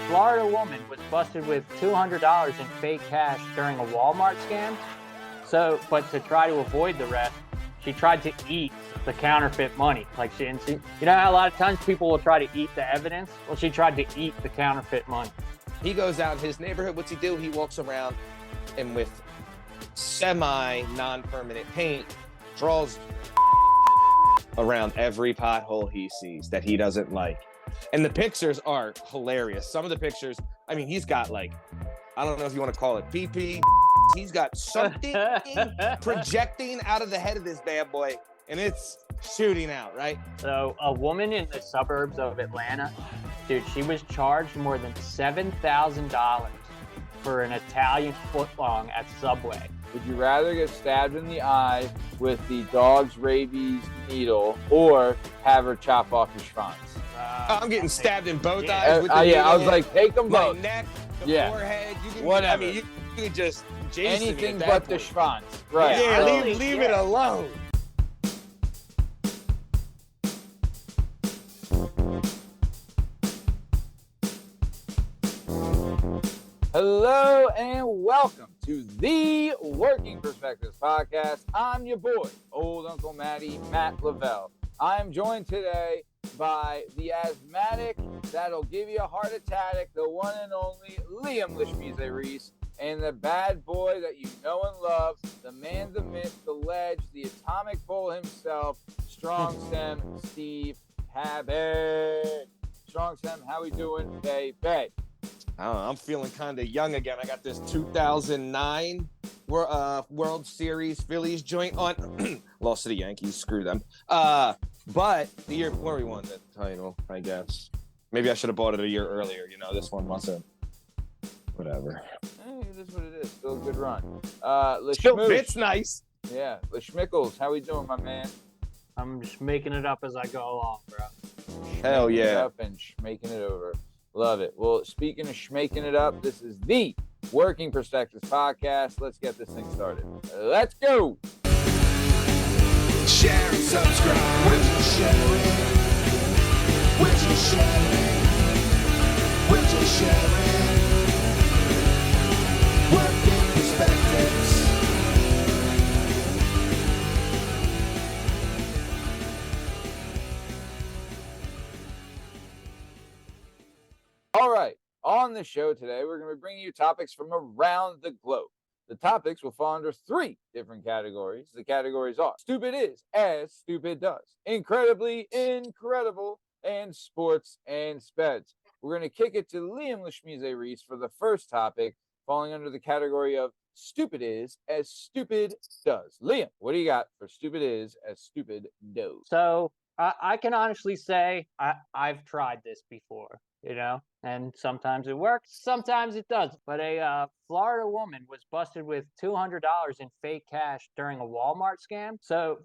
Florida woman was busted with $200 in fake cash during a Walmart scam. But to try to avoid the rest, she tried to eat the counterfeit money. Like you know how a lot of times people will try to eat the evidence? Well, she tried to eat the counterfeit money. He goes out in his neighborhood. What's he do? He walks around and with semi-non-permanent paint draws around every pothole he sees that he doesn't like. And the pictures are hilarious. Some of the pictures, I mean, he's got like, I don't know if you want to call it PP. He's got something projecting out of the head of this bad boy, and it's shooting out, right? So a woman in the suburbs of Atlanta, dude, she was charged more than $7,000 for an Italian footlong at Subway. Would you rather get stabbed in the eye with the dog's rabies needle or have her chop off your schwanz? I'm getting stabbed in both eyes. With the I was like, take them both. My neck, the forehead. You can, whatever. I mean, you can just anything but the schwanz. Right. Yeah, leave it alone. Hello and welcome to the Working Perspectives Podcast. I'm your boy, Old Uncle Matty, Matt Lavelle. I'm joined today by the asthmatic that'll give you a heart attack, the one and only Liam Lishmize Reese, and the bad boy that you know and love, the man, the myth, the ledge, the atomic bull himself, Strong Stem Steve Cabot. Strong Stem, how we doing today, babe? I don't know, I'm feeling kind of young again. I got this 2009 World Series Phillies joint on. Lost to the Yankees, screw them. But the year before we won the title, I guess. Maybe I should have bought it a year earlier. You know, this one wasn't. Whatever. Hey, it is what it is. Still a good run. Still fits nice. Yeah. LaSchmickles, how we doing, my man? I'm just making it up as I go along, bro. Hell yeah. Making it up and making it over. Love it. Well, speaking of schmaking it up, this is the Working Perspectives Podcast. Let's get this thing started. Let's go. Share and subscribe. Would you share it? Would you share it? Would you share it? Working Perspectives. All right. On the show today, we're going to be bringing you topics from around the globe. The topics will fall under three different categories. The categories are Stupid Is as Stupid Does, Incredibly Incredible, and Sports and Speds. We're going to kick it to Liam Lishmize Reese for the first topic, falling under the category of Stupid Is as Stupid Does. Liam, what do you got for Stupid Is as Stupid Does? So I can honestly say I've tried this before, you know, and sometimes it works, sometimes it doesn't. But a Florida woman was busted with $200 in fake cash during a Walmart scam.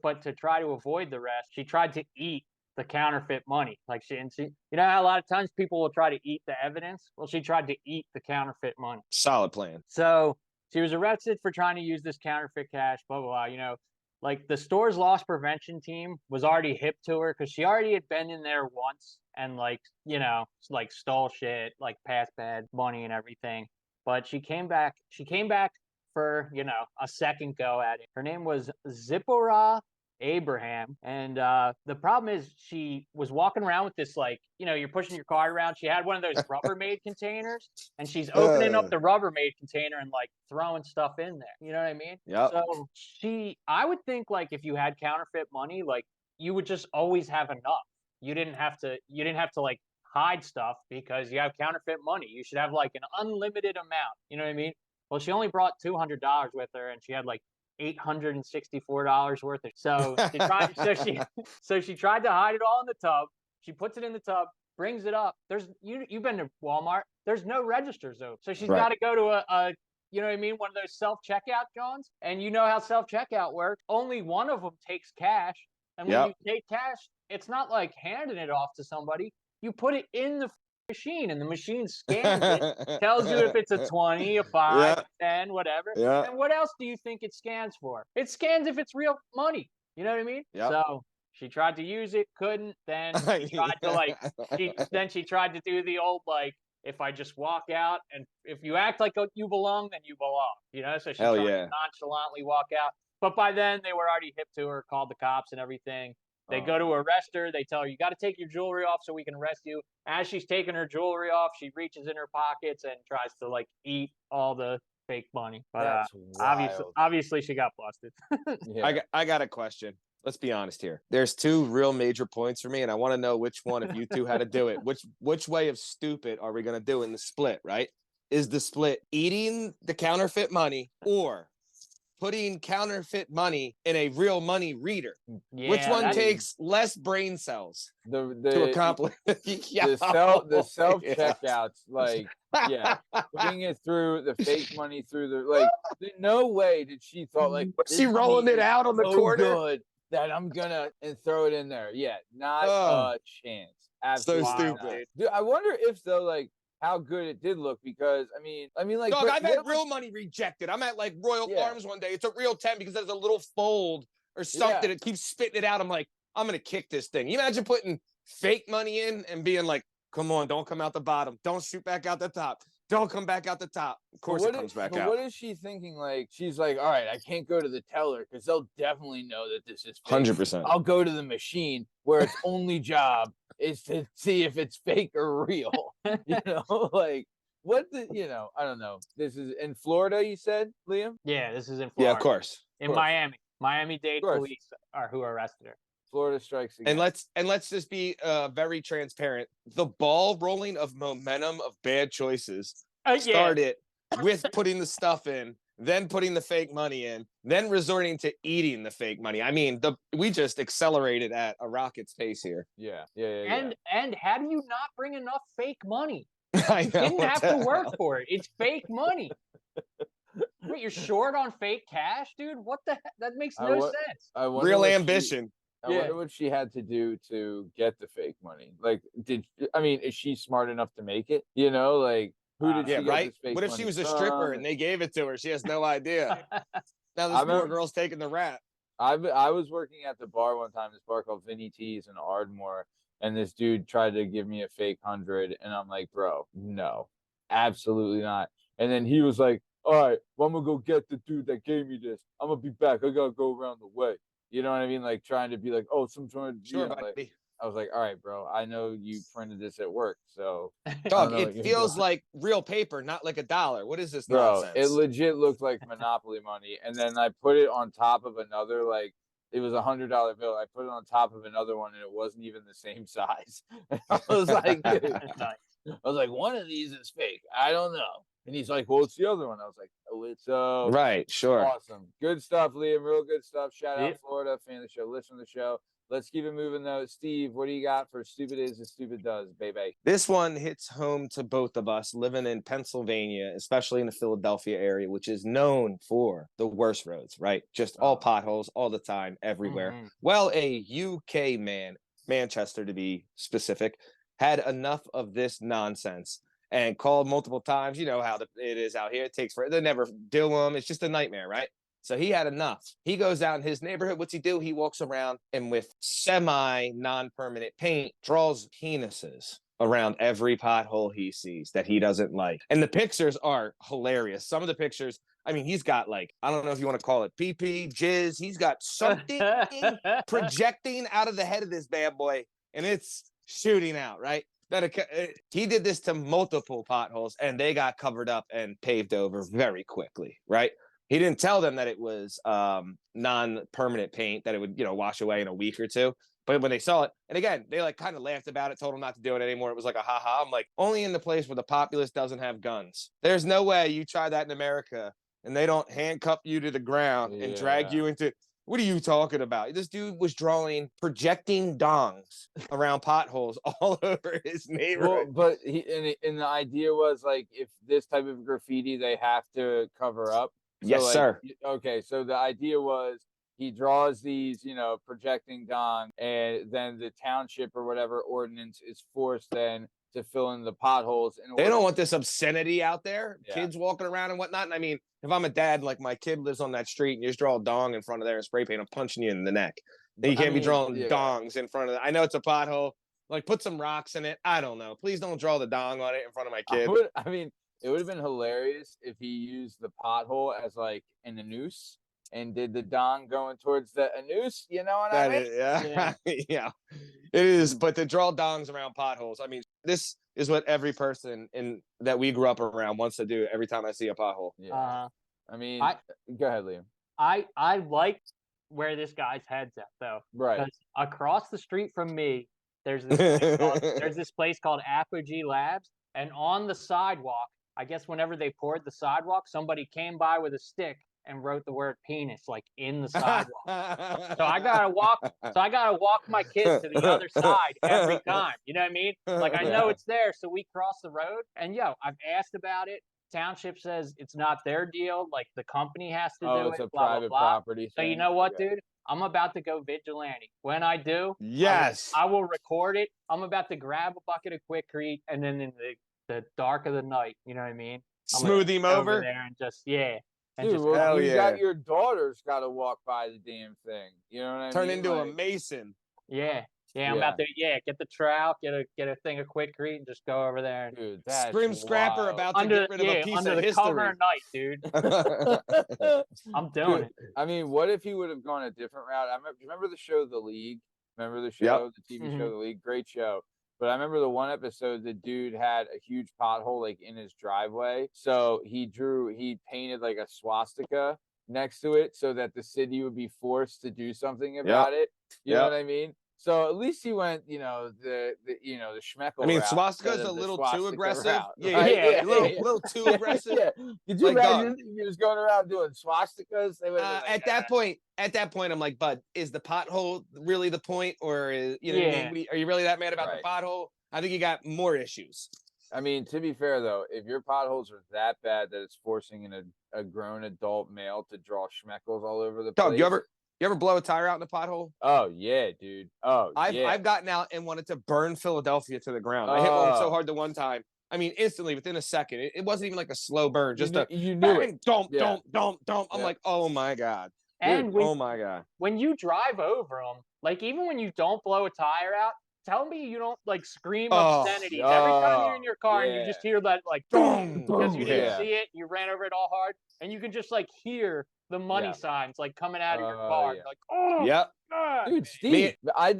But to try to avoid the rest, she tried to eat the counterfeit money. You know how a lot of times people will try to eat the evidence? Well, she tried to eat the counterfeit money. Solid plan. So she was arrested for trying to use this counterfeit cash, blah, blah, blah, you know. Like the store's loss prevention team was already hip to her because she already had been in there once and stole shit, like passed bad money and everything. But she came back for, a second go at it. Her name was Zipporah Abraham. And the problem is she was walking around with this, you're pushing your cart around. She had one of those Rubbermaid containers and she's opening up the Rubbermaid container and throwing stuff in there. You know what I mean? Yeah. So I would think if you had counterfeit money, you would just always have enough. You didn't have to hide stuff because you have counterfeit money. You should have an unlimited amount. You know what I mean? Well, she only brought $200 with her and she had $864 worth of. So she tried to hide it all in the tub. She puts it in the tub, brings it up. You've been to Walmart. There's no registers though. So she's got to go to a you know what I mean? One of those self-checkout Johns. And you know how self-checkout works. Only one of them takes cash. And when you take cash, it's not like handing it off to somebody. You put it in the machine and the machine scans it, tells you if it's a 20, a 5, a 10, whatever. Yeah. And what else do you think it scans for? It scans if it's real money. You know what I mean? Yep. So she tried to use it, couldn't. Then she tried to she tried to do the old if I just walk out, and if you act like you belong, then you belong, So she Hell tried yeah. to nonchalantly walk out. But by then, they were already hip to her, called the cops and everything. They go to arrest her. They tell her, you got to take your jewelry off so we can arrest you. As she's taking her jewelry off, she reaches in her pockets and tries to, like, eat all the fake money. But That's obviously she got busted. Yeah. I got a question. Let's be honest here. There's two real major points for me, and I want to know which one, if you two had to do it, which way of stupid are we going to do in the split, right? Is the split eating the counterfeit money or putting counterfeit money in a real money reader? Yeah, Which one takes less brain cells to accomplish? The self checkouts, like, yeah, putting it through the fake money through the, like, no way did she thought, like, Was she rolling it out on the corner? Good that I'm gonna and throw it in there. Yeah, not a chance. Absolutely So stupid. Dude, I wonder if though, like, how good it did look, because I mean, like, dog, I've had real money rejected. I'm at like Royal Farms one day. It's a real 10 because there's a little fold or something. It keeps spitting it out. I'm like, I'm gonna kick this thing. You imagine putting fake money in and being like, come on, don't come out the bottom. Don't shoot back out the top. Don't come back out the top. Of course it comes back out. What is she thinking? Like, she's like, all right, I can't go to the teller because they'll definitely know that this is fake. 100%. I'll go to the machine where its only job is to see if it's fake or real. Like, what the, I don't know. This is in Florida, you said, Liam? Yeah, this is in Florida. Yeah, of course. In Miami. Miami-Dade police are who arrested her. Florida strikes again. And let's just be very transparent. The ball rolling of momentum of bad choices started with putting the stuff in, then putting the fake money in, then resorting to eating the fake money. I mean, we just accelerated at a rocket's pace here. Yeah. And how do you not bring enough fake money? I know. You didn't have to work for it. It's fake money. Wait, you're short on fake cash, dude? What the heck? That makes no sense. Real ambition. I wonder what she had to do to get the fake money. Like, is she smart enough to make it? Like, who did she get this fake What if money she was a from? stripper and they gave it to her? She has no idea. Now this poor girl's taking the rap. I was working at the bar one time, this bar called Vinny T's in Ardmore, and this dude tried to give me a fake 100, and I'm like, bro, no, absolutely not. And then he was like, all right, well, I'm gonna go get the dude that gave me this. I'm gonna be back. I gotta go around the way. You know what I mean? Like, trying to be like, oh, Sure, buddy. like, I was like, all right, bro, I know you printed this at work, so dog, it feels like real paper, not like $1. What is this nonsense? It legit looked like Monopoly money. And then I put it on top of another, like, it was $100 bill. I put it on top of another one, and it wasn't even the same size. I was like, dude, one of these is fake. I don't know. And he's like, well, it's the other one. I was like, oh, it's right, sure. Awesome. Good stuff, Liam. Real good stuff. Shout out Florida, fan of the show, listen to the show. Let's keep it moving, though. Steve, what do you got for Stupid Is and Stupid Does, baby? This one hits home to both of us living in Pennsylvania, especially in the Philadelphia area, which is known for the worst roads, right? Just all potholes all the time, everywhere. Mm-hmm. Well, a UK man, Manchester to be specific, had enough of this nonsense and called multiple times. You know how it is out here. It takes forever. They never do them. It's just a nightmare, right? So he had enough. He goes out in his neighborhood. What's he do? He walks around and with semi-non-permanent paint, draws penises around every pothole he sees that he doesn't like. And the pictures are hilarious. Some of the pictures, I mean, he's got like, I don't know if you want to call it pee-pee, jizz. He's got something projecting out of the head of this bad boy, and it's shooting out, right? He did this to multiple potholes, and they got covered up and paved over very quickly, right? He didn't tell them that it was non-permanent paint, that it would, wash away in a week or two. But when they saw it, and again, they like kind of laughed about it, told him not to do it anymore. It was like a ha-ha. I'm like, only in the place where the populace doesn't have guns. There's no way you try that in America and they don't handcuff you to the ground and drag you into... What are you talking about? This dude was drawing projecting dongs around potholes all over his neighborhood. Well, but and the idea was like, if this type of graffiti, they have to cover up. So yes, sir. Okay, so the idea was he draws these, projecting dong, and then the township or whatever ordinance is forced then to fill in the potholes. They don't want this obscenity out there, yeah. Kids walking around and whatnot. And I mean, if I'm a dad, like my kid lives on that street and you just draw a dong in front of there and spray paint, I'm punching you in the neck. Then you can't be drawing dongs in front of that. I know it's a pothole. Like put some rocks in it. I don't know. Please don't draw the dong on it in front of my kid. I mean, it would have been hilarious if he used the pothole as like an anus and did the dong going towards the anus. You know what I mean? Yeah. Yeah. It is. But to draw dongs around potholes, I mean, this is what every person that we grew up around wants to do every time I see a pothole. Yeah. I mean, go ahead, Liam. I like where this guy's head's at though. Right. Because across the street from me, there's this place called Apogee Labs, and on the sidewalk, I guess whenever they poured the sidewalk, somebody came by with a stick and wrote the word penis like in the sidewalk. So I gotta walk my kids to the other side every time. You know what I mean? Like I know it's there, so we cross the road. And I've asked about it. Township says it's not their deal. Like the company has to do it. It's a blah, private blah, blah. property. So you know what, dude? I'm about to go vigilante. When I do, yes, I will record it. I'm about to grab a bucket of Quikrete, and then in the dark of the night, you know what I mean? Smooth him over there and just and dude, just well, you got your daughter's got to walk by the damn thing. You know what I mean? Turn into a mason. Yeah. I'm about to get the trowel, get a thing of Quikrete, and just go over there. And, dude, that's Scrim Scrapper about to get rid of a piece under of the history. cover of night, dude. I'm doing it. I mean, what if he would have gone a different route? Remember the show The League? Remember the show, the TV show The League? Great show. But I remember the one episode, the dude had a huge pothole like in his driveway. So he painted like a swastika next to it so that the city would be forced to do something about it. You know what I mean? So at least he went, the schmeckle. I mean, route swastika is instead a of the little too swastika aggressive. route, Yeah, right? a little too aggressive. Could you Like, imagine if you're just going around doing swastikas? They would've been like, at that point, I'm like, bud, is the pothole really the point, or is are you really that mad about the pothole? I think you got more issues. I mean, to be fair though, if your potholes are that bad that it's forcing a grown adult male to draw schmeckles all over the place. Dog, you ever blow a tire out in a pothole? Oh yeah, dude. I've gotten out and wanted to burn Philadelphia to the ground. I hit one so hard the one time. I mean, instantly within a second. It wasn't even like a slow burn. Just you knew it. Don't. I'm like, oh my god. And oh my god. When you drive over them, like even when you don't blow a tire out, tell me you don't like scream obscenities every time you're in your car and you just hear that like boom because you didn't see it, you ran over it all hard, and you can just like hear the money signs like coming out of your car. Like, dude, Steve, I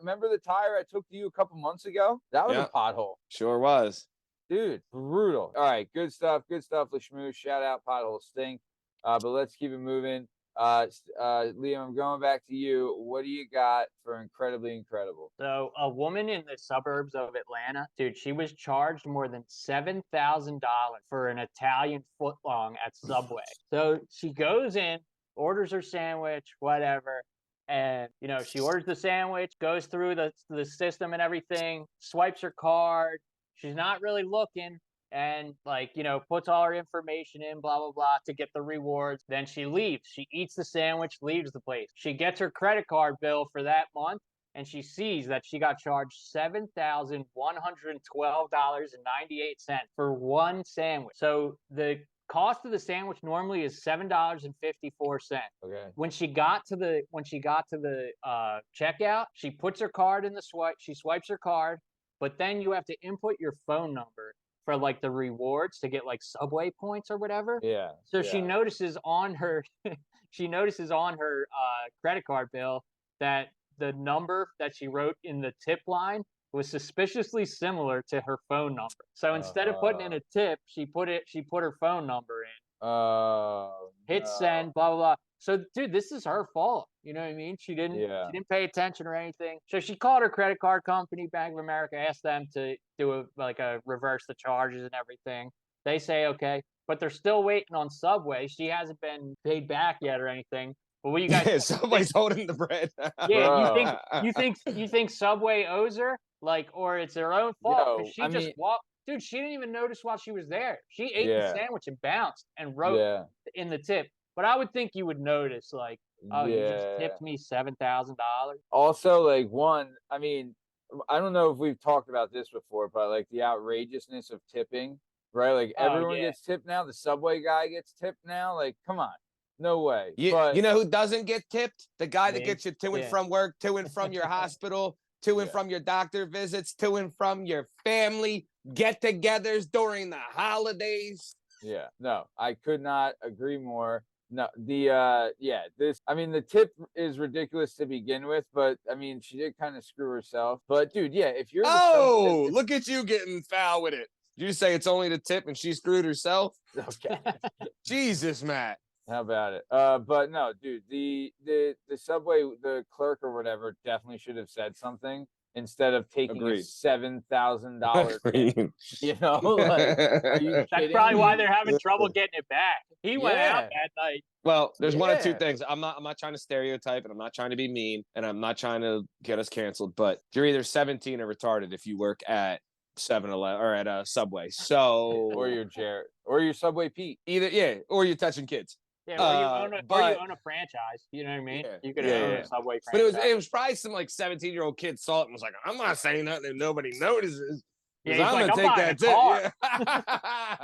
remember the tire I took to you a couple months ago. That was a pothole. Sure was. Dude, brutal. All right, good stuff, Lashmoo. Shout out, pothole stink. But let's keep it moving. Liam, I'm going back to you. What do you got for incredibly incredible? So a woman in the suburbs of Atlanta, dude, she was charged more than $7,000 for an Italian footlong at Subway. So she goes in, orders her sandwich, whatever. And, she orders the sandwich, goes through the system and everything, swipes her card. She's not really looking. And puts all her information in, blah, blah, blah, to get the rewards. Then she leaves. She eats the sandwich, leaves the place. She gets her credit card bill for that month, and she sees that she got charged $7,112.98 for one sandwich. So the cost of the sandwich normally is $7.54. Okay. When she got to the checkout, she puts her card in the swipe. She swipes her card, but then you have to input your phone number for like the rewards to get like Subway points or whatever. Yeah. So she notices on her credit card bill that the number that she wrote in the tip line was suspiciously similar to her phone number. So instead of putting in a tip, she put her phone number in. Hit send, blah blah blah. So dude, this is her fault. You know what I mean? She didn't pay attention or anything. So she called her credit card company, Bank of America, asked them to do a reverse the charges and everything. They say okay, but they're still waiting on Subway. She hasn't been paid back yet or anything. But what you guys Subway's holding the bread. you think Subway owes her? Or it's her own fault. She walked. Dude, she didn't even notice while she was there. She ate the sandwich and bounced and wrote in the tip. But I would think you would notice, you just tipped me $7,000. Also, I mean, I don't know if we've talked about this before, but the outrageousness of tipping, right? Everyone gets tipped now. The Subway guy gets tipped now. Come on. No way. You know who doesn't get tipped? The guy that gets you to and from work, to and from your hospital, to and from your doctor visits, to and from your family get-togethers during the holidays. Yeah, no, I could not agree more. No, the tip is ridiculous to begin with, but I mean, she did kind of screw herself. But dude, yeah, if you're Oh, look at you getting foul with it. Did you say it's only the tip and she screwed herself? okay, Jesus, Matt. how about it? But no, dude, the subway, the clerk or whatever, definitely should have said something instead of taking a Agreed. $7,000 tip. You know, like, are you That's kidding probably why me? they're having trouble getting it back. He went out Yeah. that night. Well, there's one of two Yeah. things. I'm not trying to stereotype, and I'm not trying to be mean, and I'm not trying to get us canceled, but you're either 17 or retarded if you work at 7-Eleven or at a Subway. So Or your Jared, or your Subway Pete. either, yeah, or you're touching kids. Yeah, or you but- own a franchise. You know what I mean? Yeah, You could yeah, own yeah. a Subway But franchise. it was probably some like 17-year-old kid saw it and was like, I'm not saying nothing if nobody notices. Yeah, 'Cause he's I'm like, gonna "I'm take buying that tip."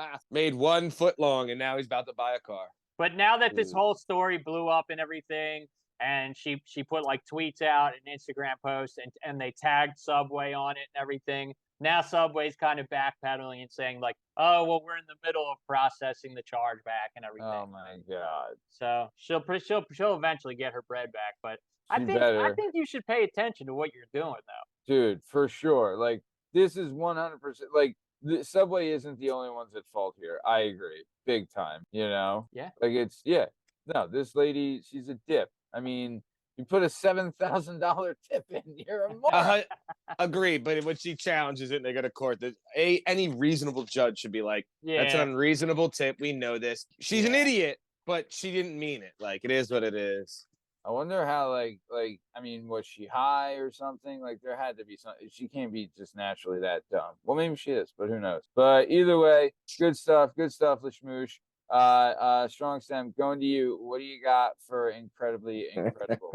Yeah. Made 1 foot long, and now he's about to buy a car. But now that this Ooh. whole story blew up and everything, and she put like tweets out and Instagram posts, and they tagged Subway on it and everything. Now Subway's kind of backpedaling and saying like, "Oh, well, we're in the middle of processing the chargeback and everything." Oh my god. So she'll eventually get her bread back. But I She think better. you should pay attention to what you're doing though. Dude, for sure. Like, this is 100%. Like, the Subway isn't the only ones at fault here. I agree, big time. You know, Yeah. like No, this lady, she's a dip. I mean, you put a $7,000 tip in, you're a moron. Agreed, but when she challenges it and they go to court, any reasonable judge should be like, Yeah. that's an unreasonable tip. We know this. She's an Yeah. idiot, but she didn't mean it. Like, it is what it is. I wonder how, I mean, was she high or something? Like, there had to be something. She can't be just naturally that dumb. Well, maybe she is, but who knows? But either way, good stuff, Lashmoosh. Strong Stem, going to you. What do you got for incredibly incredible?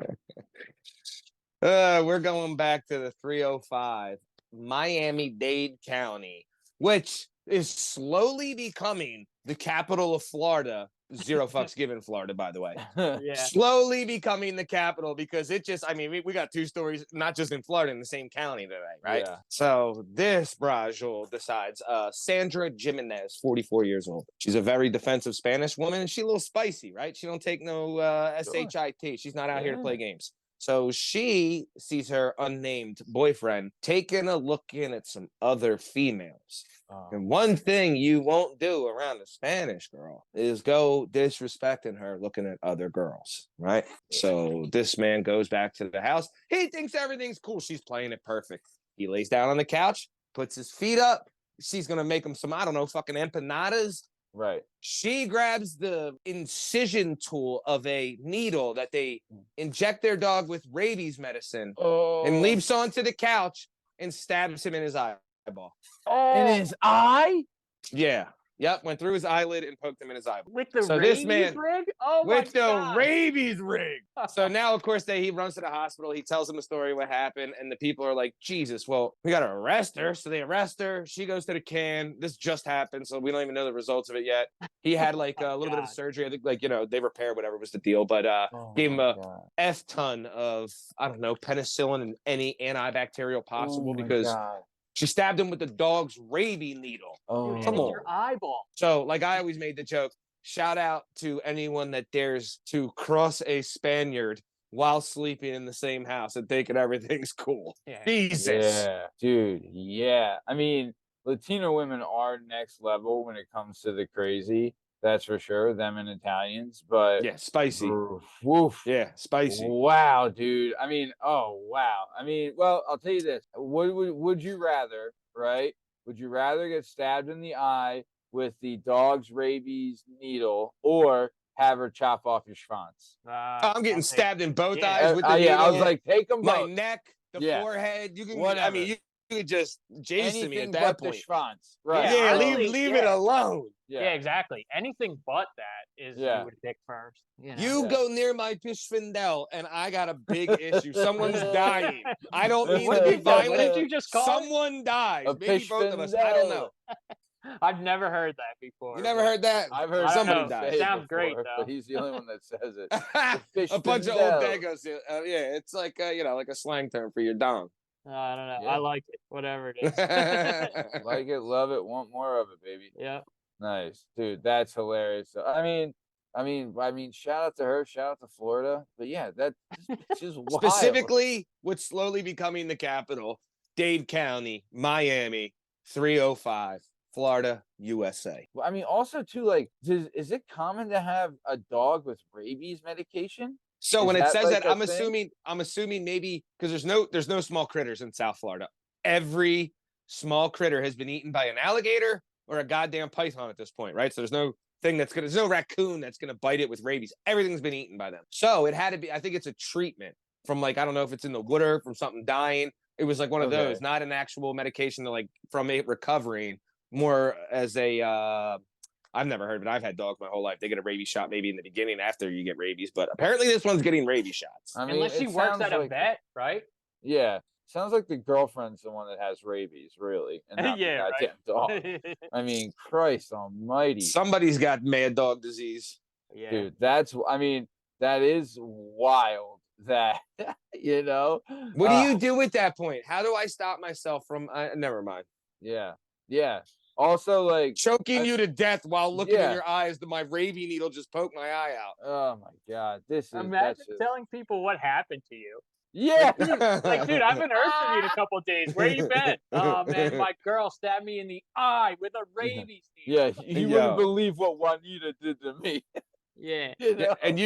We're going back to the 305, Miami-Dade County, which is slowly becoming the capital of Florida. 0 fucks given Florida, by the way. Yeah. Slowly becoming the capital because we got 2 stories, not just in Florida, in the same county today, right? Yeah. So this Brajol decides, Sandra Jimenez, 44 years old. She's a very defensive Spanish woman, and she's a little spicy, right? She don't take no SHIT. She's not out here to play games. So she sees her unnamed boyfriend taking a look in at some other females. And one thing you won't do around a Spanish girl is go disrespecting her looking at other girls, right? So this man goes back to the house. He thinks everything's cool. She's playing it perfect. He lays down on the couch, puts his feet up. She's going to make him some, I don't know, fucking empanadas. Right. She grabs the incision tool of a needle that they inject their dog with rabies medicine and leaps onto the couch and stabs him in his eyeball. In his eye? Yeah. Yep. Went through his eyelid and poked him in his eyeball. With the So rabies this man- rig? Oh my With the God. rabies rig. So now, of course, he runs to the hospital. He tells them the story, what happened. And the people are like, Jesus, well, we got to arrest her. So they arrest her. She goes to the can. This just happened. So we don't even know the results of it yet. He had like a little bit of God. surgery. I think they repair whatever was the deal. But gave him a F ton of, I don't know, penicillin and any antibacterial possible because she stabbed him with the dog's rabies needle. Oh, Dude, Come and on. your eyeball. So, like I always made the joke, shout out to anyone that dares to cross a Spaniard while sleeping in the same house and thinking everything's cool. Yeah. Jesus. Yeah, dude. Yeah. I mean, Latino women are next level when it comes to the crazy. That's for sure. Them and Italians, but Yeah, spicy. woof. Yeah, spicy. Wow, dude. I mean, oh wow. I mean, well, I'll tell you this. Would you rather, right? Would you rather get stabbed in the eye with the dog's rabies needle or have her chop off your schwanz? I'm getting I'll take- stabbed in both Yeah. eyes with the Yeah, I was needle, like, take them my both. neck, the Yeah. forehead. You can, Whatever. I mean, you could just Jason me Anything at that but the point. schwanz. Right. Yeah, honestly, leave it yeah. alone. Yeah, exactly. Anything but that is Yeah. you would pick first. You know? You Yeah. go near my Bischfindel, and I got a big issue. Someone's dying. I don't mean What to did be you- What did violent. you just call it? Someone dies. A Maybe both of us. I don't know. I've never heard that before. You never heard that? I've heard I don't somebody know. died. say it Sounds great, before, though. but he's the only one that says it. A bunch of Bischfindel. old dagos. Yeah, it's like like a slang term for your dong. I don't know. Yeah. I like it. Whatever it is. Like it, love it, want more of it, baby. Yeah. Nice, dude. That's hilarious. I mean, shout out to her. Shout out to Florida. But yeah, that's just wild. Specifically, what's slowly becoming the capital, Dade County, Miami, 305, Florida, USA. I mean, also too, like, is it common to have a dog with rabies medication? So Is when it that, says like, that, a I'm assuming maybe because there's no small critters in South Florida. Every small critter has been eaten by an alligator or a goddamn python at this point, right? So there's no raccoon that's gonna bite it with rabies. Everything's been eaten by them. So it had to be, I think it's a treatment from, like, I don't know if it's in the water from something dying. It was like one of those, not an actual medication to, like, from it recovering, more as a I've never heard of it. I've had dogs my whole life. They get a rabies shot maybe in the beginning after you get rabies, but apparently this one's getting rabies shots. I mean, Unless she it works sounds at a like, vet, right? yeah, sounds like the girlfriend's the one that has rabies, really, and not Yeah, the goddamn dog. right. I mean, Christ Almighty, Somebody's got mad dog disease. Yeah. dude. I mean, that is wild. That you know. What do you do at that point? How do I stop myself from? Never mind. Yeah, yeah. Also, like, Choking you to death while looking in Yeah. your eyes. My rabies needle just poked my eye out. oh my God, this is Imagine that's just, telling people what happened to you. yeah. Like, dude, I've been hurt for you in a couple of days. Where you been? Oh man, my girl stabbed me in the eye with a rabies needle. Yeah, you Yo. wouldn't believe what Juanita did to me. Yeah. You know? And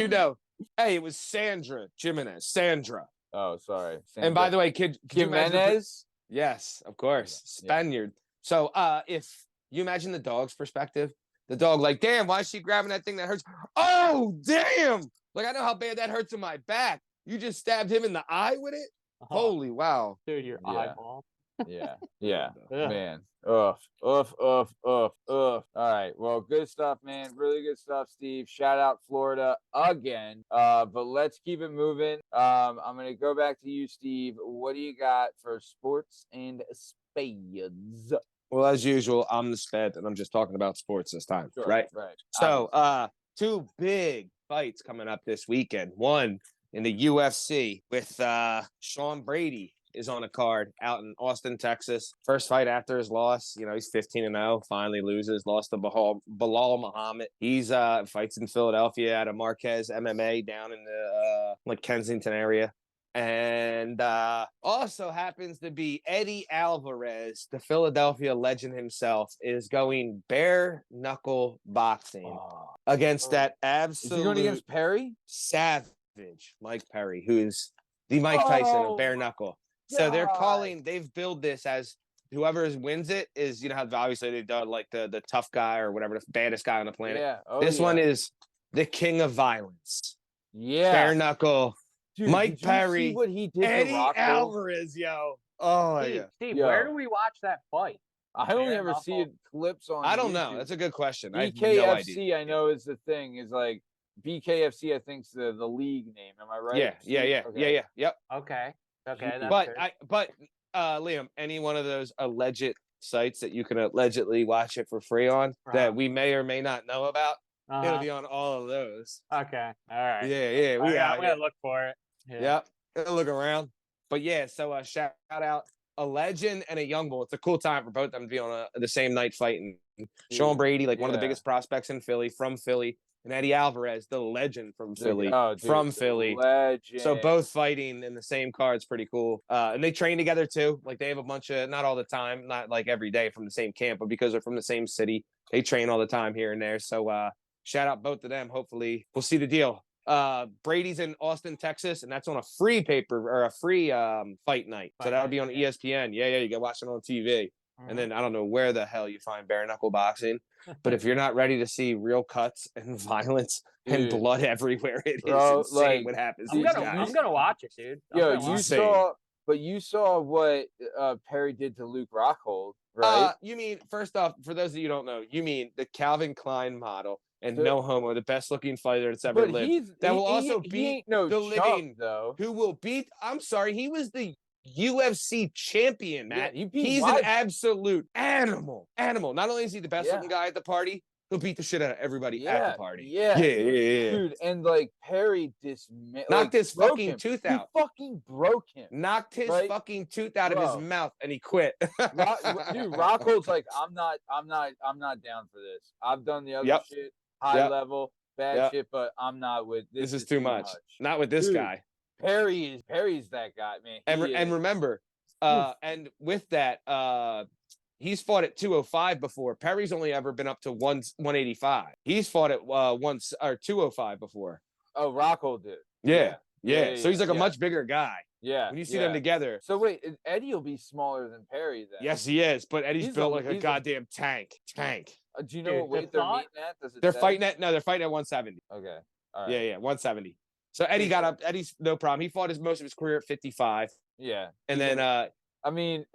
hey, it was Sandra Jimenez. Sandra. Oh, sorry. And by the way, could you imagine Jimenez. yes, of course. Yeah. Spaniard. So if you imagine the dog's perspective, the dog, like, damn, why is she grabbing that thing that hurts? Oh, damn. Like, I know how bad that hurts in my back. You just stabbed him in the eye with it? Oh, Holy wow. dude, your Yeah. eyeball. Yeah, yeah, Ugh. man. Oof. All right, well, good stuff, man. Really good stuff, Steve. Shout out Florida again. But let's keep it moving. I'm gonna go back to you, Steve. What do you got for sports and spades? Well, as usual, I'm the sped, and I'm just talking about sports this time, Sure, right? Right. So, two big fights coming up this weekend. One in the UFC with Sean Brady is on a card out in Austin, Texas. First fight after his loss. You know, he's 15-0, finally loses, lost to Bilal Muhammad. He's fights in Philadelphia at a Marquez MMA down in the like Kensington area. And also happens to be Eddie Alvarez, the Philadelphia legend himself, is going bare knuckle boxing against that Is he going absolute against Perry? savage Mike Perry, who's the Mike Tyson of bare knuckle. So God. they've billed this as whoever wins it is, you know, how obviously they've done like the tough guy or whatever, the baddest guy on the planet. Yeah. Oh, This yeah. one is the king of violence. Yeah. Bare knuckle. Dude, Mike did you Perry, see what he did Eddie to Rocco? Alvarez, yo. Oh, my Steve, God. Steve, Yo. where do we watch that fight? I only Bare ever see knuckle. it clips on. I don't know. YouTube. That's a good question. I have no BKFC, idea. I know is the thing. Is like BKFC. I think's the league name. Am I right? Yeah. Okay. Yep. Okay. Okay. That's But fair. Liam, any one of those alleged sites that you can allegedly watch it for free on that we may or may not know about, it'll be on all of those. Okay. All right. Yeah. We I'm got gonna look for it. Yeah. Yep. It'll look around. But yeah, so shout out a legend and a young bull. It's a cool time for both of them to be on the same night fighting. Sean Brady, like one of the biggest prospects in Philly, from Philly, and Eddie Alvarez, the legend from Philly, from Philly. Legend. So both fighting in the same card's pretty cool. And they train together too. Like they have a bunch of, not all the time, not like every day from the same camp, but because they're from the same city, they train all the time here and there. So shout out both of them. Hopefully we'll see the deal. Brady's in Austin, Texas, and that's on a free fight night. So that'll be on ESPN. Yeah, you can watch it on TV. And then I don't know where the hell you find bare knuckle boxing, but if you're not ready to see real cuts and violence and blood everywhere, it is insane like, what happens. I'm gonna watch it, dude. Yo, you saw what Perry did to Luke Rockhold, right? You mean, first off, for those of you who don't know, you mean the Calvin Klein model and no homo, the best looking fighter that's ever lived. That will also beat the living, though. Who will beat? I'm sorry, he was the UFC champion, Matt. Yeah, He's an absolute animal. Not only is he the best looking guy at the party, He'll beat the shit out of everybody at Yeah, the party. yeah. Yeah. Dude, and like Perry Knocked his broke fucking him. tooth He out. fucking broke him. Knocked his Right? fucking tooth out of his Bro. mouth, and he quit. Dude, Rockhold's like, I'm not down for this. I've done the other Yep. shit, high Yep. level, bad Yep. shit, but I'm not with This is too much. Not with this Dude, guy. Perry's that guy, man. And remember, and with that, he's fought at 205 before. Perry's only ever been up to 185. He's fought at 205 before. Oh, Rockhold did. Yeah. So he's like a much bigger guy. Yeah. When you see them together. So wait, Eddie will be smaller than Perry then. Yes, he is. But Eddie's built like a he's goddamn tank. Do you know Dude, what weight they're meeting at? Does it They're say? fighting at 170. Okay. All right. Yeah, 170. So Eddie got up. Eddie's no problem. He fought most of his career at 55. Yeah. And then I mean,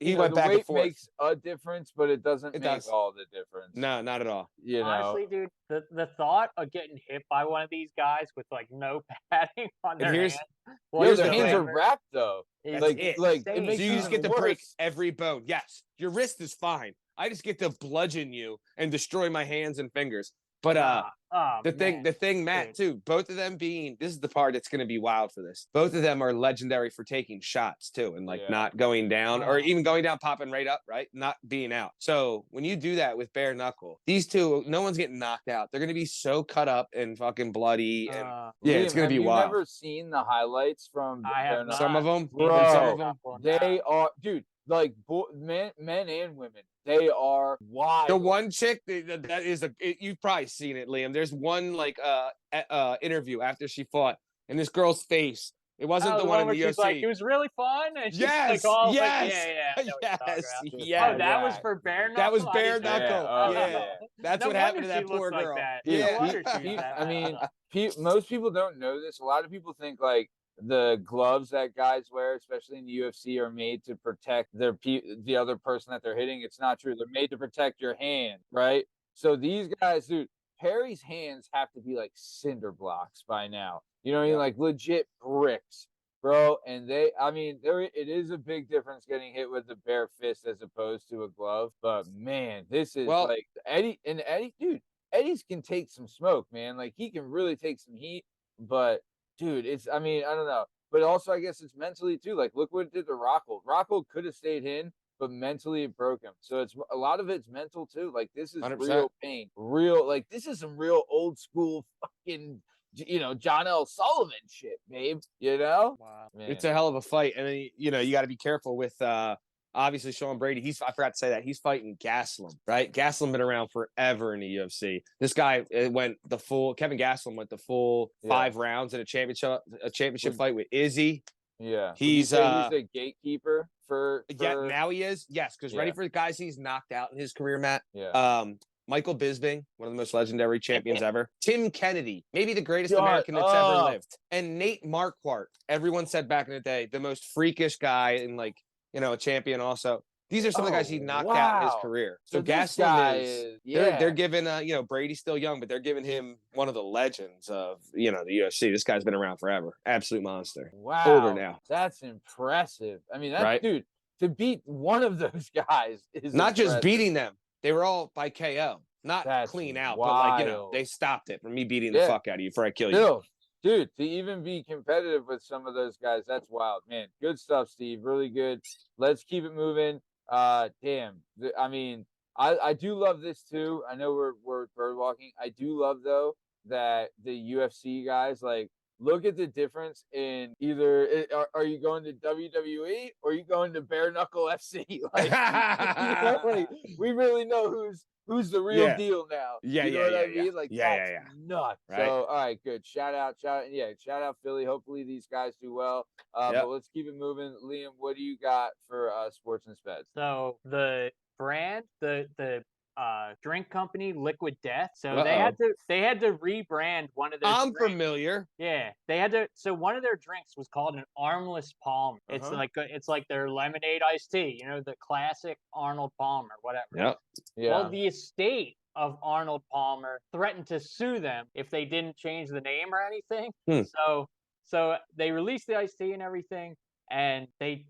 he went back and weight forth. makes a difference, but it doesn't make all the difference. No, not at all. You know, honestly, dude, the thought of getting hit by one of these guys with like no padding on their hands, their hands are wrapped though. Like it so makes you just get to worse. break every bone. Yes, your wrist is fine. I just get to bludgeon you and destroy my hands and fingers. But the thing, Matt, too, both of them being, this is the part that's going to be wild for this. Both of them are legendary for taking shots too, and like not going down or even going down, popping right up, right? Not being out. So when you do that with Bareknuckle, these two, no one's getting knocked out. They're going to be so cut up and fucking bloody. And it's going to be wild. Have you never seen the highlights from Bareknuckle? Some of them? Bro, some of them? they are, dude, like men and women. They are wild. The one chick that is you've probably seen it, Liam. There's one like interview after she fought, and this girl's face. It wasn't the one in the UFC. Like, it was really fun. And she's like, yes. Oh, that was for Bareknuckle. That was Bareknuckle. Yeah. That's what happened to that poor girl. I mean, most people don't know this. A lot of people think like the gloves that guys wear, especially in the UFC, are made to protect the other person that they're hitting. It's not true. They're made to protect your hand, right? So these guys, dude, Perry's hands have to be like cinder blocks by now. You know what I mean? Like legit bricks, bro. And it is a big difference getting hit with a bare fist as opposed to a glove. But man, this is like Eddie, dude. Eddie's can take some smoke, man. Like he can really take some heat, but dude, I don't know. But also, I guess it's mentally too. Like, look what it did to Rockhold. Rockhold could have stayed in, but mentally it broke him. So it's a lot of it's mental too. Like, this is 100%. Real pain. Like, this is some real old school fucking, John L. Sullivan shit, babe. Wow. Man. It's a hell of a fight. And then, you got to be careful with, obviously, Sean Brady, I forgot to say that, he's fighting Gastelum, right? Gastelum been around forever in the UFC. This guy Kevin Gastelum went the full 5 rounds in a championship fight with Izzy. Yeah. He's a gatekeeper for... Yeah, now he is. Yes, because ready for the guys he's knocked out in his career, Matt. Yeah. Michael Bisping, one of the most legendary champions ever. Tim Kennedy, maybe the greatest American that's ever lived. And Nate Marquardt, everyone said back in the day, the most freakish guy and like, a champion also. These are some of the guys he knocked out in his career. So Gastelum they're giving, Brady's still young, but they're giving him one of the legends of, the UFC. This guy's been around forever. Absolute monster. Wow. Older now. That's impressive. I mean, dude, to beat one of those guys is not just beating them. They were all by KO. Not clean out, wild. But like, they stopped it from me beating the fuck out of you before I kill you. Dude, to even be competitive with some of those guys, that's wild, man. Good stuff, Steve. Really good. Let's keep it moving. Damn. I do love this too. I know we're bird walking. I do love though that the UFC guys, like, look at the difference in either are you going to WWE or are you going to Bareknuckle FC? Like, we really know who's the real deal now. Yeah, you know what I mean? Yeah. Like, that's nuts. Right. So, all right, good. Shout out Philly. Hopefully these guys do well. But let's keep it moving. Liam, what do you got for sports and speds? So the brand, the drink company, Liquid Death. So they had to rebrand one of their. I'm drinks. familiar. Yeah, they had to. So one of their drinks was called an Armless Palmer. It's like their lemonade iced tea. The classic Arnold Palmer, whatever. Yeah. Well, the estate of Arnold Palmer threatened to sue them if they didn't change the name or anything. So they released the iced tea and everything. And they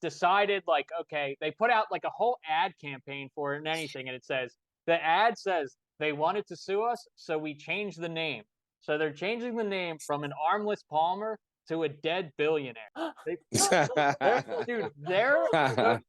decided, like, okay, they put out like a whole ad campaign for it and anything. And the ad says, they wanted to sue us, so we changed the name. So they're changing the name from an armless Palmer to a Dead Billionaire. Dude, they're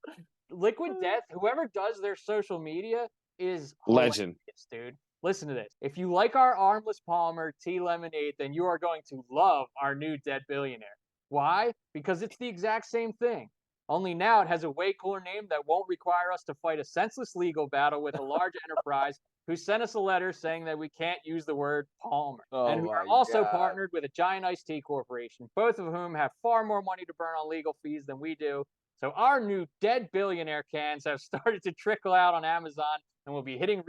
Liquid Death, whoever does their social media is Legend. dude. Listen to this. If you like our armless Palmer tea lemonade, then you are going to love our new Dead Billionaire. Why? Because it's the exact same thing. Only now it has a way cooler name that won't require us to fight a senseless legal battle with a large enterprise who sent us a letter saying that we can't use the word Palmer. And who are also partnered with a giant iced tea corporation, both of whom have far more money to burn on legal fees than we do. So our new Dead Billionaire cans have started to trickle out on Amazon and will be hitting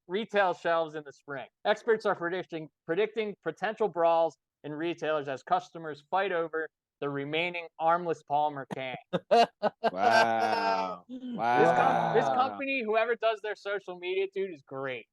retail shelves in the spring. Experts are predicting potential brawls in retailers as customers fight over the remaining armless Palmer can. Wow. This company, whoever does their social media, dude, is great.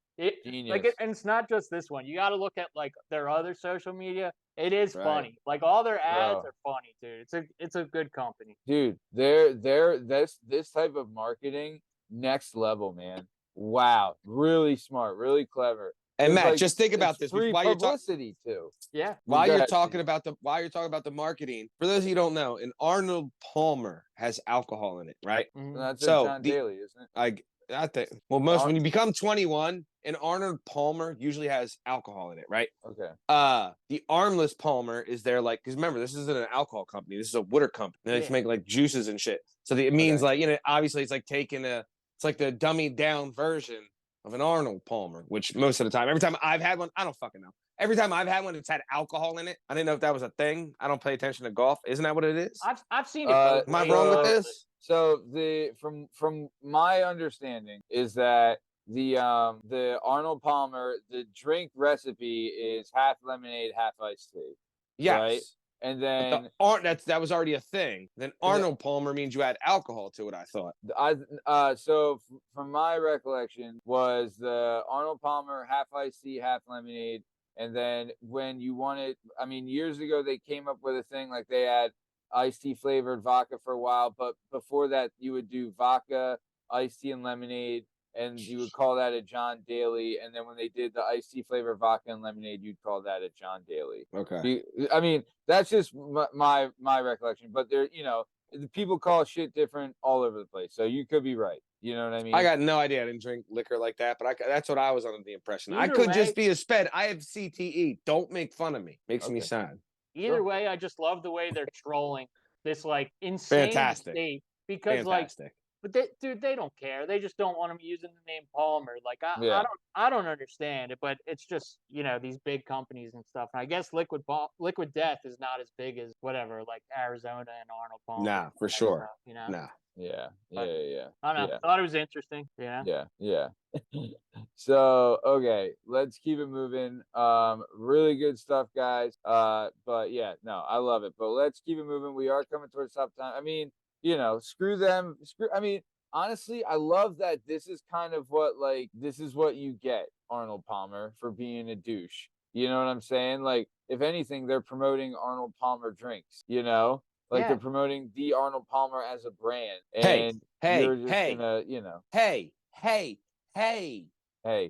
Genius. And it's not just this one. You got to look at like their other social media. It is funny. Like all their ads are funny, dude. It's a good company. Dude, this type of marketing, next level, man. Wow, really smart, really clever. And Matt, like, just think about this free while you're talking. Publicity too. Yeah. While you're talking about the marketing, for those of you who don't know, an Arnold Palmer has alcohol in it, right? Mhm. That's So, John Daly, isn't it? I think when you become 21, an Arnold Palmer usually has alcohol in it, right? Okay. The armless Palmer is there, like, because remember, this isn't an alcohol company, this is a water company. They can make like juices and shit. So it means like, you know, obviously it's like it's like the dummied down version of an Arnold Palmer, which most of the time, every time I've had one, I don't fucking know. Every time I've had one, it's had alcohol in it. I didn't know if that was a thing. I don't pay attention to golf. Isn't that what it is? I've seen it. Am I wrong with this? So from my understanding is that the Arnold Palmer, the drink recipe is half lemonade, half iced tea. Yes. Right? And then that was already a thing. Then Arnold Palmer means you add alcohol to it, I thought. So from my recollection was the Arnold Palmer half iced tea, half lemonade. And then when you wanted, I mean, years ago they came up with a thing like they had iced tea flavored vodka for a while, but before that you would do vodka, iced tea, and lemonade, and you would call that a John Daly. And then when they did the iced tea flavored vodka and lemonade, you'd call that a John Daly. Okay. I mean, that's just my recollection, but there, you know, people call shit different all over the place. So you could be right. You know what I mean? I got no idea. I didn't drink liquor like that, but that's what I was under the impression. I Either could way- just be a sped. I have CTE. Don't make fun of me. Makes me Okay. sad. Either way, I just love the way they're trolling this like insane Fantastic. mistake because Fantastic. but they don't care. They just don't want them using the name Palmer. Like I don't understand it, but it's just, you know, these big companies and stuff. And I guess Liquid Death is not as big as whatever, like Arizona and Arnold Palmer. Nah, for sure. Stuff, you know. Nah. Yeah. I don't know. Yeah. Thought it was interesting. Yeah. Yeah. So okay, let's keep it moving. Really good stuff, guys. But yeah, no, I love it. But let's keep it moving. We are coming towards top time. I mean, you know, screw them. I mean, honestly, I love that this is kind of this is what you get, Arnold Palmer, for being a douche. You know what I'm saying? Like, if anything, they're promoting Arnold Palmer drinks, you know? Like they're promoting the Arnold Palmer as a brand. And you're just gonna, you know. Hey,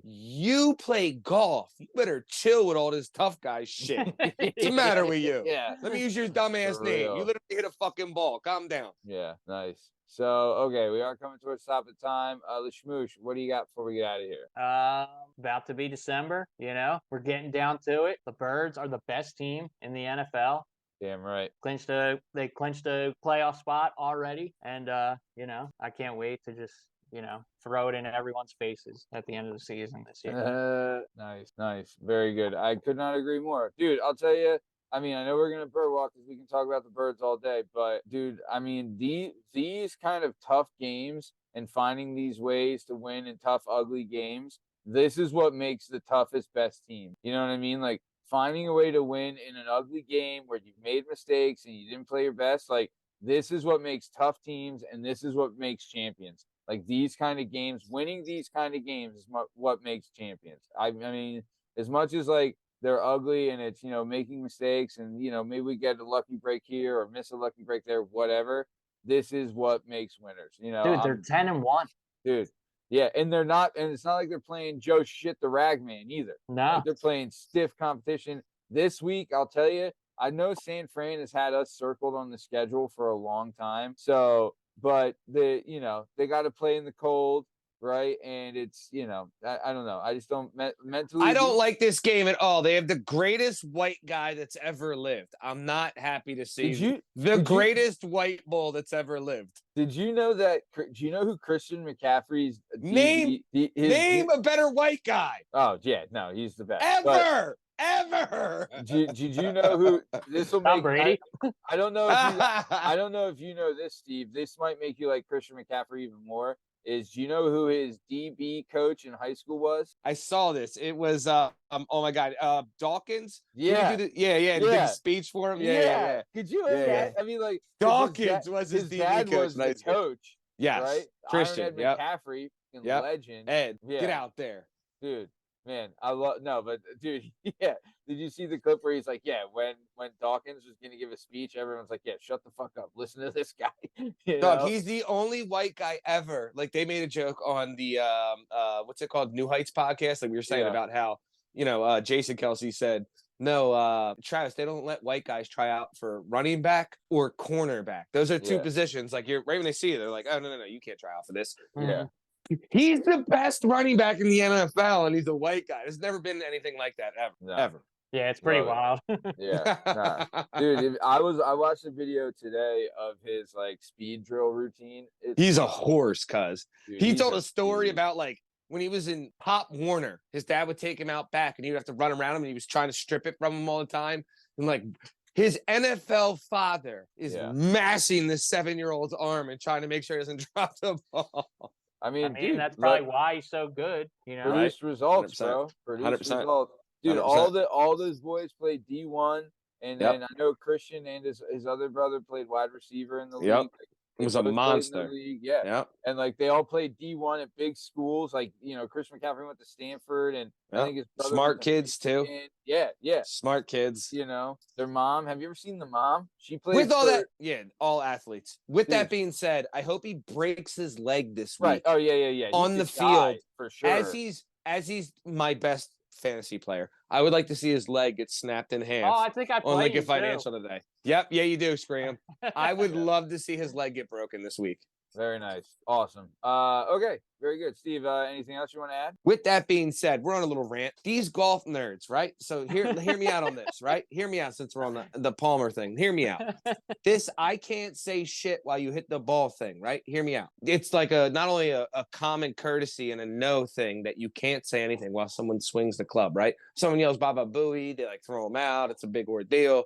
you play golf. You better chill with all this tough guy shit. What's the matter with you? Yeah. Let me use your dumbass For name. real. You literally hit a fucking ball. Calm down. Yeah, nice. So, okay, we are coming towards top of time. Lashmoosh, what do you got before we get out of here? About to be December, you know. We're getting down to it. The Birds are the best team in the NFL. Damn right. They clinched a playoff spot already, and you know, I can't wait to just, you know, throw it in everyone's faces at the end of the season this year. Nice, very good. I could not agree more, dude. I'll tell you. I mean, I know we're gonna bird walk because we can talk about the Birds all day, but dude, I mean, these kind of tough games and finding these ways to win in tough, ugly games. This is what makes the toughest, best team. You know what I mean? Like, finding a way to win in an ugly game where you've made mistakes and you didn't play your best, like, this is what makes tough teams, and this is what makes champions. Like, these kind of games, winning these kind of games is what makes champions. I mean, as much as, like, they're ugly and it's, you know, making mistakes and, you know, maybe we get a lucky break here or miss a lucky break there, whatever. This is what makes winners. You know, dude, they're 10-1. Dude, Yeah, and they're not, and it's not like they're playing Joe Shit the Ragman either. No. Like, they're playing stiff competition. This week, I'll tell you, I know San Fran has had us circled on the schedule for a long time. So, but they got to play in the cold, right? And it's, I don't know. I just don't mentally. I don't like this game at all. They have the greatest white guy that's ever lived. I'm not happy to see the greatest white bull that's ever lived. Did you know that? Do you know who Christian McCaffrey's name a better white guy? Oh yeah, no, he's the best ever. Did you know who this will make? Tom Brady. I don't know. I don't know if you know this, Steve. This might make you like Christian McCaffrey even more. Do you know who his DB coach in high school was? I saw this. It was oh my God, Dawkins. Yeah, did a speech for him. Yeah. Could you imagine? I mean, like Dawkins was his DB dad coach. Was the coach. Yes, right. Christian McCaffrey, legend. Ed, get out there, dude. Man, I love dude, yeah. Did you see the clip where he's like, when Dawkins was gonna give a speech, everyone's like, yeah, shut the fuck up, listen to this guy. Dog, he's the only white guy ever. Like, they made a joke on the what's it called, New Heights podcast, like we were saying about how Jason Kelsey said, no, Travis, they don't let white guys try out for running back or cornerback. Those are two positions. Like, you're right when they see you, they're like, oh no, you can't try out for this. Yeah. He's the best running back in the NFL, and he's a white guy. There's never been anything like that ever. Yeah, it's pretty wild. Yeah, dude. I watched a video today of his like speed drill routine. He's a horse, cuz he told a story about like when he was in Pop Warner, his dad would take him out back, and he would have to run around him, and he was trying to strip it from him all the time, and like. His NFL father is mashing this 7-year-old's arm and trying to make sure he doesn't drop the ball. I mean, dude, that's probably why he's so good. Produced results, 100%. Bro. Produced 100%. Results. Dude, 100%. all those boys played D1, and then I know Christian and his other brother played wide receiver in the league. It was a monster. Yeah. And like they all played D1 at big schools. Like, Christian McCaffrey went to Stanford, and I think his brother smart kids too. Yeah. Smart kids. Their mom. Have you ever seen the mom? She plays with all that. Yeah, all athletes. With that being said, I hope he breaks his leg this week. Right. Oh yeah. On the field for sure. As he's my best fantasy player, I would like to see his leg get snapped in half. Oh, I think I played on like a financial today. Yep, yeah, you do, Scram. I would love to see his leg get broken this week. Very nice. Awesome. Okay, very good. Steve, anything else you want to add? With that being said, we're on a little rant. These golf nerds, right? So hear me out on this, right? Hear me out since we're on the Palmer thing. Hear me out. This I can't say shit while you hit the ball thing, right? Hear me out. It's like not only a common courtesy and a no thing that you can't say anything while someone swings the club, right? Someone yells Baba Booey, they like throw them out. It's a big ordeal.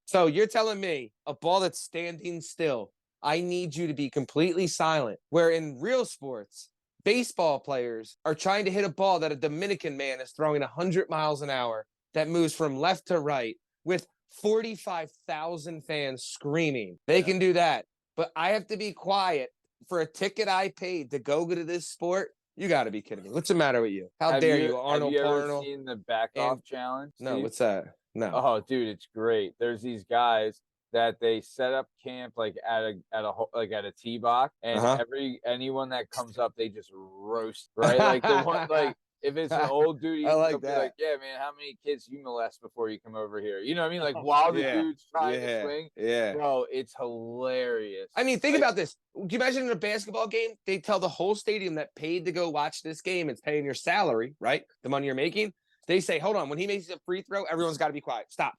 So you're telling me a ball that's standing still, I need you to be completely silent. Where in real sports, baseball players are trying to hit a ball that a Dominican man is throwing 100 miles an hour that moves from left to right with 45,000 fans screaming. They can do that. But I have to be quiet for a ticket I paid to go to this sport. You got to be kidding me. What's the matter with you? How dare you, Arnold Palmer? Have you ever seen the back off challenge? Steve? No, what's that? No. Oh, dude, it's great. There's these guys that they set up camp like at a tee box, and anyone that comes up, they just roast, right? Like the one, like if it's an old dude, I like that. Be like, yeah, man, how many kids you molest before you come over here? You know what I mean? Like while the dude's trying to swing. Yeah. Bro, it's hilarious. I mean, think about this. Can you imagine in a basketball game, they tell the whole stadium that paid to go watch this game, it's paying your salary, right? The money you're making. They say, hold on, when he makes a free throw, everyone's got to be quiet. Stop.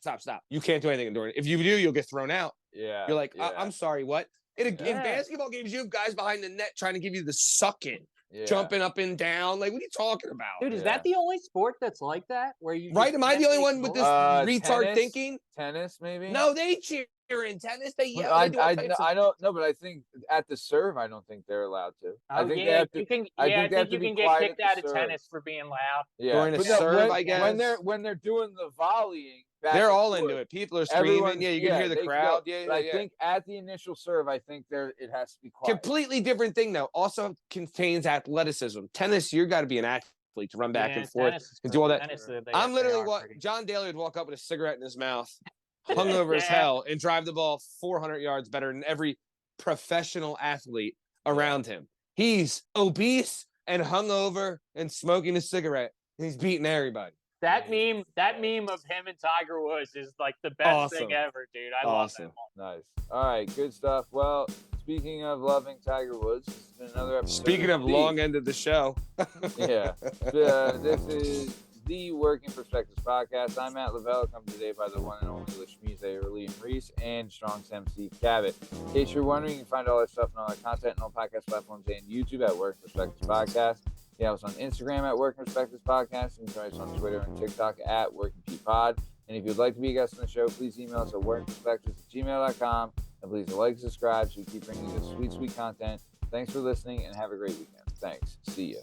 You can't do anything during it. If you do, you'll get thrown out. Yeah. You're like, I'm sorry, what? In basketball games, you have guys behind the net trying to give you the suck-in, jumping up and down. Like, what are you talking about? Dude, is that the only sport that's like that? Where you right? Am I the only one with this retard thinking? Tennis, maybe? No, they cheer in tennis. They yell. I don't know, but I think at the serve, I don't think they're allowed to. I think they have to. I think you can get kicked out of tennis for being loud. Yeah, during a serve, I guess. When they're doing the volleying, they're all into it. People are screaming. Yeah, you can hear the crowd. I think at the initial serve, I think it has to be quiet. Completely different thing though. Also contains athleticism. Tennis, you got to be an athlete to run back and forth and do all that. I'm literally John Daly would walk up with a cigarette in his mouth, hungover as hell, and drive the ball 400 yards better than every professional athlete around him. He's obese and hungover and smoking a cigarette, and he's beating everybody. That meme of him and Tiger Woods is like the best thing ever, dude. I love that one. Nice. All right, good stuff. Well, speaking of loving Tiger Woods, this has been another episode. Speaking of long end of the show. Yeah. This is the Working Perspectives Podcast. I'm Matt Lavelle, accompanied today by the one and only Liam Reese and Strong's MC Cabot. In case you're wondering, you can find all our stuff and all our content on all podcast platforms and YouTube at Working Perspectives Podcast. You have us on Instagram at Working Perspectives Podcast. You can find us on Twitter and TikTok at Working P Pod. And if you'd like to be a guest on the show, please email us at workingperspectives@gmail.com. And please like, subscribe, so we keep bringing you sweet, sweet content. Thanks for listening, and have a great weekend. Thanks. See ya.